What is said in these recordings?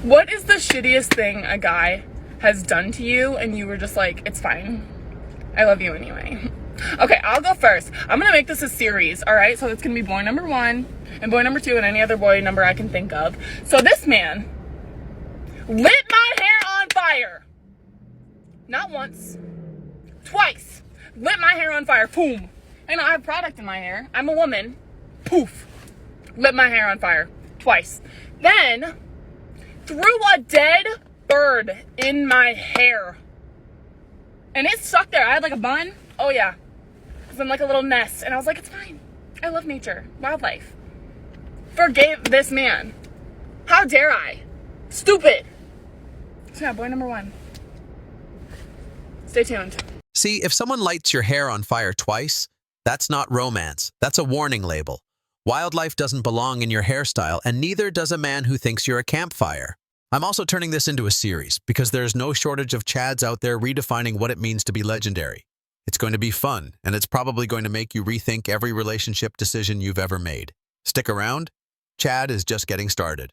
What is the shittiest thing a guy has done to you and you were just like, it's fine, I love you anyway? Okay, I'll go first. I'm gonna make this a series, all right? So it's gonna be boy number 1 and boy number 2 and any other boy number I can think of. So this man lit my hair on fire. Not once, twice. Lit my hair on fire, boom. And I have product in my hair. I'm a woman, poof. Lit my hair on fire, twice. Then threw a dead bird in my hair. And it stuck there. I had like a bun. Oh yeah. It was in like a little nest. And I was like, it's fine. I love nature, wildlife. Forgave this man. How dare I? Stupid. So yeah, boy number 1. Stay tuned. See, if someone lights your hair on fire twice, that's not romance. That's a warning label. Wildlife doesn't belong in your hairstyle, and neither does a man who thinks you're a campfire. I'm also turning this into a series because there's no shortage of Chads out there redefining what it means to be legendary. It's going to be fun, and it's probably going to make you rethink every relationship decision you've ever made. Stick around. Chad is just getting started.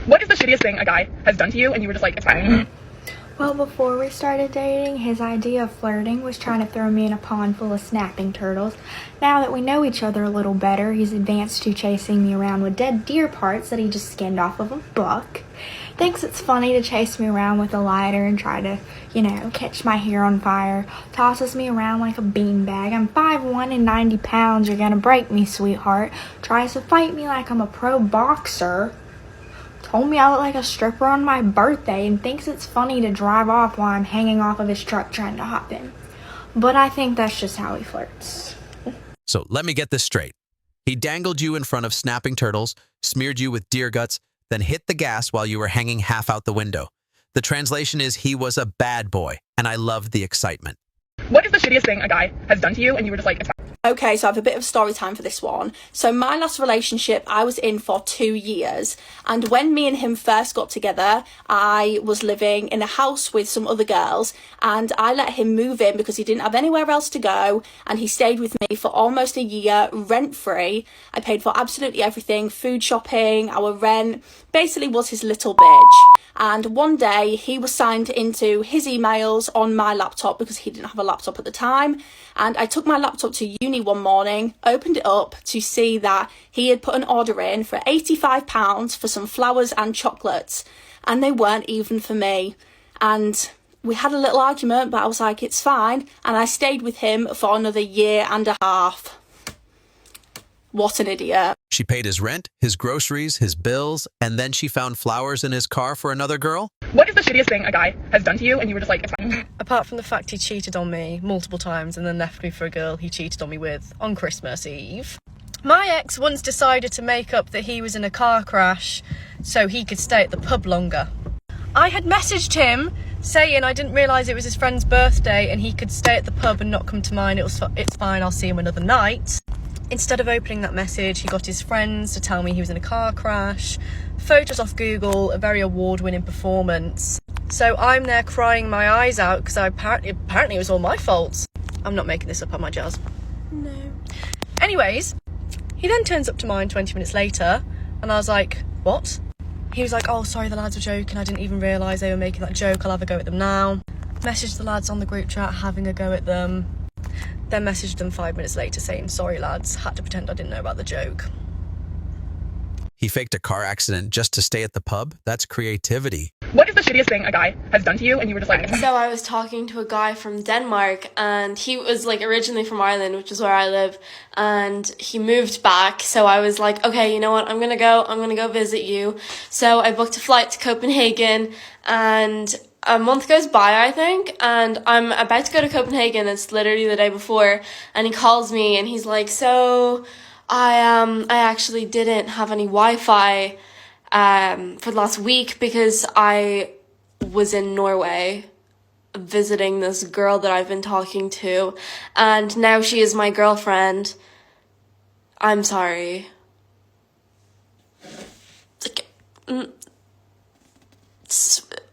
What is the shittiest thing a guy has done to you and you were just like, it's fine? Well, before we started dating, his idea of flirting was trying to throw me in a pond full of snapping turtles. Now that we know each other a little better, he's advanced to chasing me around with dead deer parts that he just skinned off of a buck. Thinks it's funny to chase me around with a lighter and try to, catch my hair on fire. Tosses me around like a beanbag. I'm 5'1" and 90 pounds. You're gonna break me, sweetheart. Tries to fight me like I'm a pro boxer. Told me I look like a stripper on my birthday and thinks it's funny to drive off while I'm hanging off of his truck trying to hop in. But I think that's just how he flirts. So let me get this straight. He dangled you in front of snapping turtles, smeared you with deer guts, then hit the gas while you were hanging half out the window. The translation is he was a bad boy, and I loved the excitement. What is the shittiest thing a guy has done to you and you were just like, it's fine? Okay, so I have a bit of story time for this one. So my last relationship, I was in for 2 years. And when me and him first got together, I was living in a house with some other girls. And I let him move in because he didn't have anywhere else to go. And he stayed with me for almost a year, rent-free. I paid for absolutely everything, food, shopping, our rent. Basically was his little bitch. And one day he was signed into his emails on my laptop because he didn't have a laptop at the time. And I took my laptop to uni one morning, opened it up to see that he had put an order in for £85 for some flowers and chocolates. And they weren't even for me. And we had a little argument, but I was like, it's fine. And I stayed with him for another year and a half. What an idiot. She paid his rent, his groceries, his bills, and then she found flowers in his car for another girl? What is the shittiest thing a guy has done to you and you were just like, it's fine? Apart from the fact he cheated on me multiple times and then left me for a girl he cheated on me with on Christmas Eve. My ex once decided to make up that he was in a car crash so he could stay at the pub longer. I had messaged him saying I didn't realise it was his friend's birthday and he could stay at the pub and not come to mine. It's fine, I'll see him another night. Instead of opening that message, he got his friends to tell me he was in a car crash, photos off Google, a very award-winning performance. So I'm there crying my eyes out because apparently it was all my fault. I'm not making this up on my jazz. No. Anyways, he then turns up to mine 20 minutes later and I was like, what? He was like, oh, sorry, the lads were joking. I didn't even realise they were making that joke. I'll have a go at them now. Messaged the lads on the group chat, having a go at them. Then messaged them 5 minutes later saying, sorry lads, had to pretend I didn't know about the joke. He faked a car accident just to stay at the pub? That's creativity. What is the shittiest thing a guy has done to you and you were just like, So I was talking to a guy from Denmark and he was originally from Ireland, which is where I live, and he moved back. So I was like, okay, you know what, I'm gonna go visit you. So I booked a flight to Copenhagen and a month goes by, I think, and I'm about to go to Copenhagen. It's literally the day before, and he calls me and he's like, so I actually didn't have any Wi-Fi for the last week because I was in Norway visiting this girl that I've been talking to, and now she is my girlfriend. I'm sorry.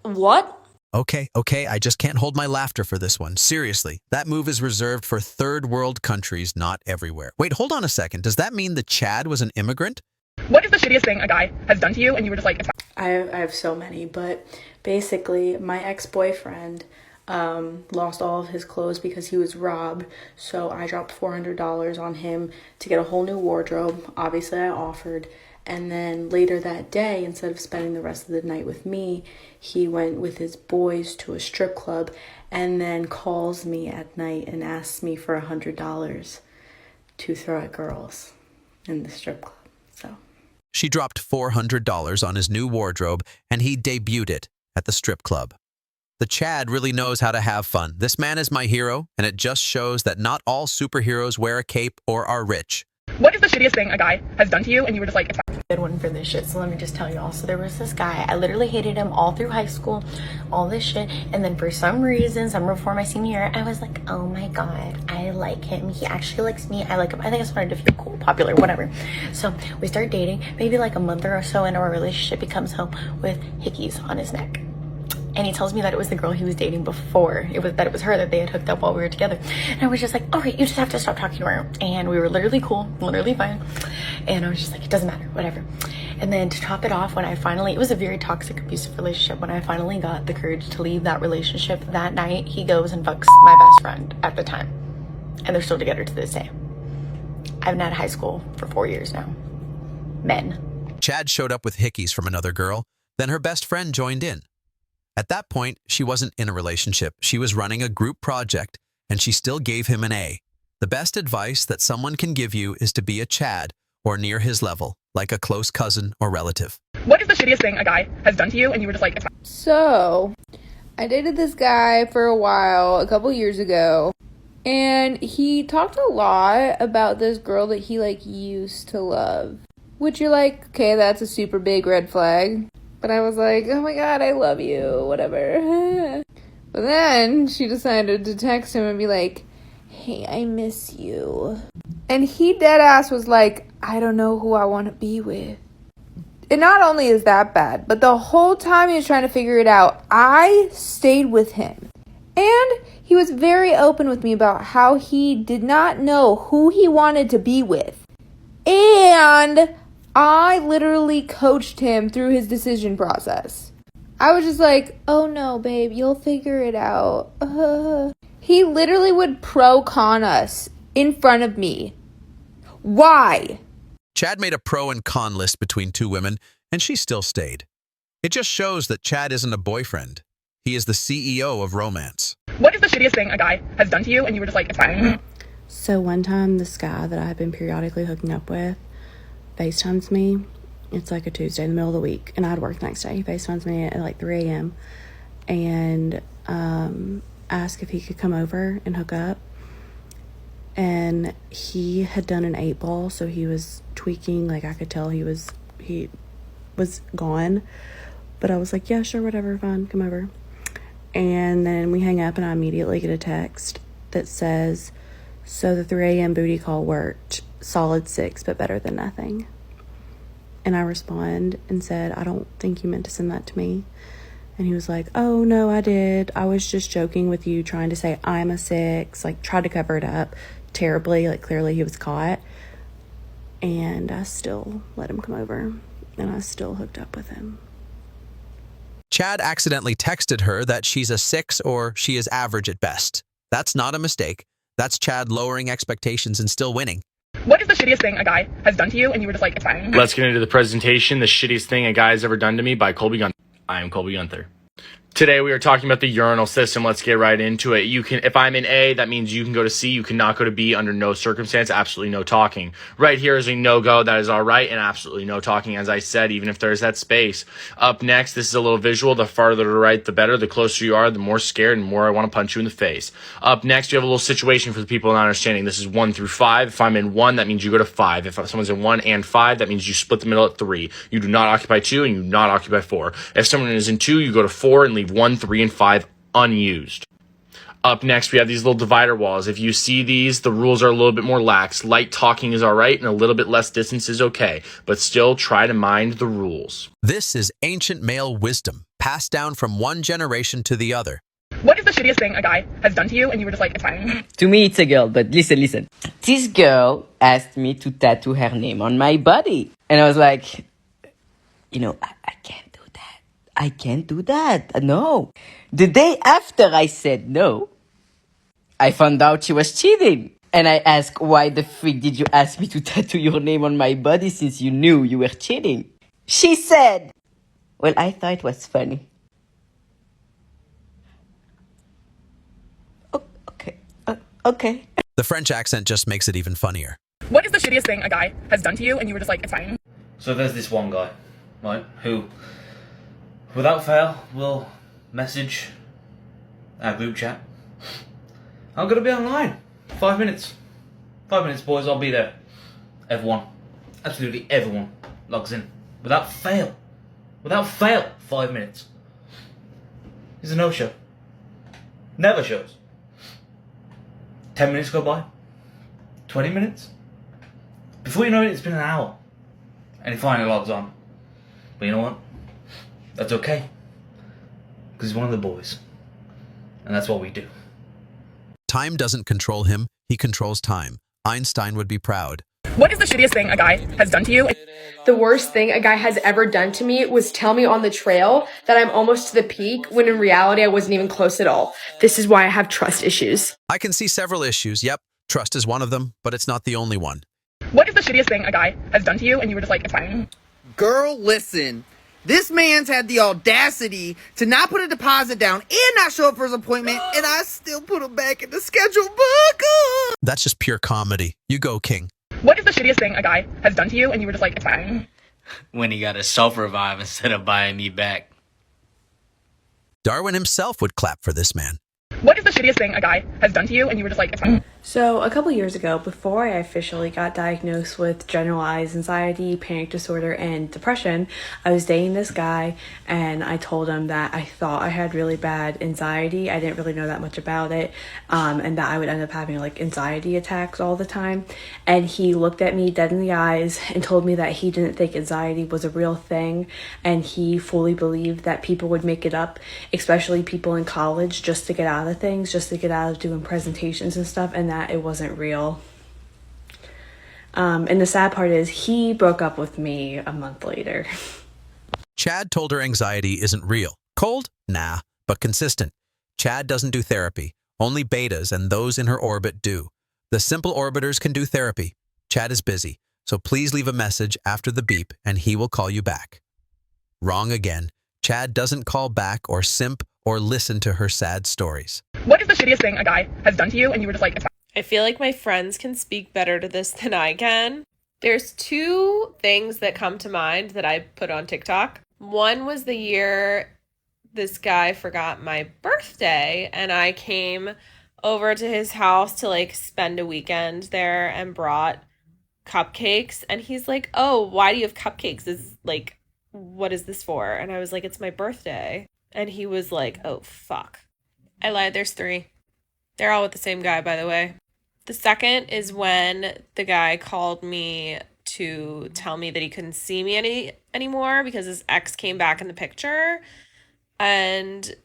What? Okay, I just can't hold my laughter for this one. Seriously, that move is reserved for third world countries, not everywhere. Wait, hold on a second. Does that mean the Chad was an immigrant? What is the shittiest thing a guy has done to you and you were just like, it's fine? I have so many, but basically my ex-boyfriend lost all of his clothes because he was robbed. So I dropped $400 on him to get a whole new wardrobe. Obviously, I offered. And then later that day, instead of spending the rest of the night with me, he went with his boys to a strip club and then calls me at night and asks me for $100 to throw at girls in the strip club. So She dropped $400 on his new wardrobe and he debuted it at the strip club. The Chad really knows how to have fun. This man is my hero, and it just shows that not all superheroes wear a cape or are rich. What is the shittiest thing a guy has done to you and you were just like, it's fine? Good one for this shit. So let me just tell y'all. So there was this guy, I literally hated him all through high school, all this shit, and then for some reason, summer before my senior year, I was like, oh my god, I like him, he actually likes me, I like him. I think I just wanted to feel cool, popular, whatever. So we start dating. Maybe like a month or so into our relationship, he comes home with hickeys on his neck. And he tells me that it was the girl he was dating before. It was her that they had hooked up while we were together. And I was just like, all right, you just have to stop talking to her. And we were literally cool, literally fine. And I was just like, it doesn't matter, whatever. And then to top it off, when I finally, it was a very toxic, abusive relationship. When I finally got the courage to leave that relationship that night, he goes and fucks my best friend at the time. And they're still together to this day. I've been out of high school for 4 years now. Men. Chad showed up with hickeys from another girl, then her best friend joined in. At that point, she wasn't in a relationship. She was running a group project, and she still gave him an A. The best advice that someone can give you is to be a Chad or near his level, like a close cousin or relative. What is the shittiest thing a guy has done to you and you were just like, it's fine? So, I dated this guy for a while, a couple years ago, and he talked a lot about this girl that he, used to love. Which you're like, okay, that's a super big red flag. But I was like, oh my god, I love you, whatever. But then she decided to text him and be like, hey, I miss you. And he deadass was like, I don't know who I want to be with. And not only is that bad, but the whole time he was trying to figure it out, I stayed with him. And he was very open with me about how he did not know who he wanted to be with. And I literally coached him through his decision process. I was just like, oh no, babe, you'll figure it out. He literally would pro-con us in front of me. Why? Chad made a pro and con list between two women, and she still stayed. It just shows that Chad isn't a boyfriend. He is the CEO of romance. What is the shittiest thing a guy has done to you and you were just like, it's fine? So one time, this guy that I had been periodically hooking up with FaceTimes me. It's like a Tuesday in the middle of the week, and I had work the next day. He FaceTimes me at like 3 a.m. and asked if he could come over and hook up. And he had done an 8-ball, so he was tweaking. Like, I could tell he was gone. But I was like, yeah, sure, whatever, fine, come over. And then we hang up, and I immediately get a text that says, so the 3 a.m. booty call worked. Solid 6, but better than nothing. And I respond and said, I don't think you meant to send that to me. And he was like, oh no, I did. I was just joking with you, trying to say I'm a 6, tried to cover it up terribly, clearly he was caught. And I still let him come over, and I still hooked up with him. Chad accidentally texted her that she's a 6 or she is average at best. That's not a mistake. That's Chad lowering expectations and still winning. What is the shittiest thing a guy has done to you and you were just like, it's fine? Let's get into the presentation. The shittiest thing a guy has ever done to me by Colby Gunther. I am Colby Gunther. Today we are talking about the urinal system. Let's get right into it. You can, if I'm in A, that means you can go to C. You cannot go to B under no circumstance. Absolutely no talking. Right here is a no-go. That is all right, and absolutely no talking, as I said, even if there's that space. Up next, this is a little visual. The farther to the right, the better. The closer you are, the more scared and more I want to punch you in the face. Up next, you have a little situation for the people not understanding. This is 1 through 5. If I'm in 1, that means you go to 5. If someone's in 1 and 5, that means you split the middle at 3. You do not occupy 2, and you do not occupy 4. If someone is in 2, you go to 4 and leave 1, 3, and 5 unused. Up next, we have these little divider walls. If you see these, the rules are a little bit more lax. Light talking is all right, and a little bit less distance is okay, but still try to mind the rules. This is ancient male wisdom, passed down from one generation to the other. What is the shittiest thing a guy has done to you and you were just like, it's fine? To me, it's a girl, but listen. This girl asked me to tattoo her name on my body. And I was like, I can't do I can't do that. No. The day after I said no, I found out she was cheating. And I asked, why the freak did you ask me to tattoo your name on my body since you knew you were cheating? She said, well, I thought it was funny. Okay. The French accent just makes it even funnier. What is the shittiest thing a guy has done to you and you were just like, it's fine? So there's this one guy, right, who, without fail, will message our group chat. I'm going to be online. 5 minutes. 5 minutes, boys, I'll be there. Everyone, absolutely everyone logs in. Without fail. Without fail, 5 minutes. He's a no-show. Never shows. 10 minutes go by. 20 minutes. Before you know it, it's been an hour. And he finally logs on. But you know what? That's okay. Because he's one of the boys. And that's what we do. Time doesn't control him, he controls time. Einstein would be proud. What is the shittiest thing a guy has done to you? The worst thing a guy has ever done to me was tell me on the trail that I'm almost to the peak, when in reality I wasn't even close at all. This is why I have trust issues. I can see several issues. Yep, trust is one of them, but it's not the only one. What is the shittiest thing a guy has done to you and you were just like, it's fine? Girl, listen. This man's had the audacity to not put a deposit down and not show up for his appointment, and I still put him back in the schedule book. That's just pure comedy. You go, King. What is the shittiest thing a guy has done to you and you were just like, it's fine? When he got a self-revive instead of buying me back. Darwin himself would clap for this man. What is the shittiest thing a guy has done to you and you were just like, it's fine? So a couple years ago, before I officially got diagnosed with generalized anxiety, panic disorder, and depression, I was dating this guy and I told him that I thought I had really bad anxiety. I didn't really know that much about it, and that I would end up having like anxiety attacks all the time. And he looked at me dead in the eyes and told me that he didn't think anxiety was a real thing, and he fully believed that people would make it up, especially people in college, just to get out of things, just to get out of doing presentations and stuff, and that it wasn't real. And the sad part is he broke up with me a month later. Chad told her anxiety isn't real. Cold? Nah, but consistent. Chad doesn't do therapy. Only betas and those in her orbit do. The simple orbiters can do therapy. Chad is busy, so please leave a message after the beep and he will call you back. Wrong again. Chad doesn't call back or simp or listen to her sad stories. What is the shittiest thing a guy has done to you and you were just like, it's fine? I feel like my friends can speak better to this than I can. There's two things that come to mind that I put on TikTok. One was the year this guy forgot my birthday and I came over to his house to like spend a weekend there and brought cupcakes. And he's like, oh, why do you have cupcakes? Is like, what is this for? And I was like, it's my birthday. And he was like, oh, fuck. I lied. There's 3. They're all with the same guy, by the way. The second is when the guy called me to tell me that he couldn't see me anymore because his ex came back in the picture. And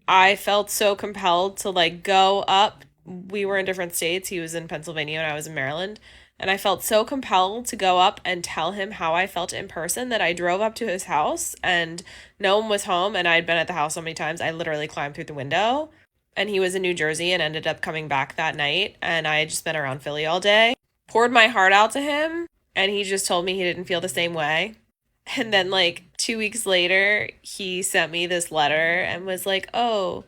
I felt so compelled to like go up. We were in different states. He was in Pennsylvania and I was in Maryland. And I felt so compelled to go up and tell him how I felt in person that I drove up to his house and no one was home. And I'd been at the house so many times, I literally climbed through the window. And he was in New Jersey and ended up coming back that night. And I had just been around Philly all day. Poured my heart out to him. And he just told me he didn't feel the same way. And then like 2 weeks later, he sent me this letter and was like, oh,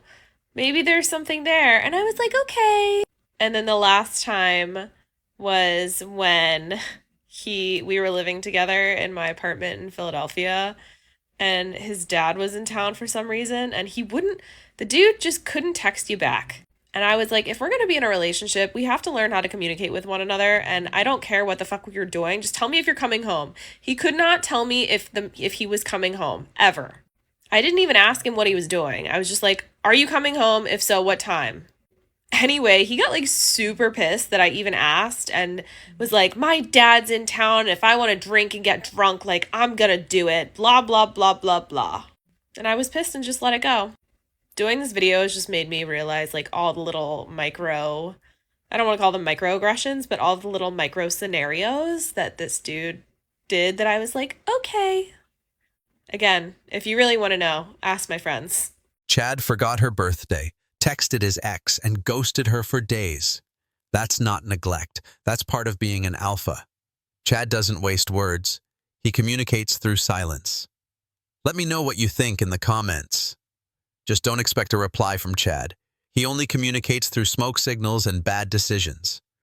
maybe there's something there. And I was like, okay. And then the last time was when we were living together in my apartment in Philadelphia and his dad was in town for some reason and the dude just couldn't text you back. And I was like, if we're going to be in a relationship, we have to learn how to communicate with one another. And I don't care what the fuck you're doing. Just tell me if you're coming home. He could not tell me if he was coming home ever. I didn't even ask him what he was doing. I was just like, are you coming home? If so, what time? Anyway, he got like super pissed that I even asked and was like, my dad's in town. If I want to drink and get drunk, like I'm going to do it. Blah, blah, blah, blah, blah. And I was pissed and just let it go. Doing this video has just made me realize like all the little I don't want to call them microaggressions, but all the little micro scenarios that this dude did that I was like, okay, Again, if you really want to know, ask my friends. Chad forgot her birthday, texted his ex, and ghosted her for days. That's not neglect. That's part of being an alpha. Chad doesn't waste words. He communicates through silence. Let me know what you think in the comments. Just don't expect a reply from Chad. He only communicates through smoke signals and bad decisions.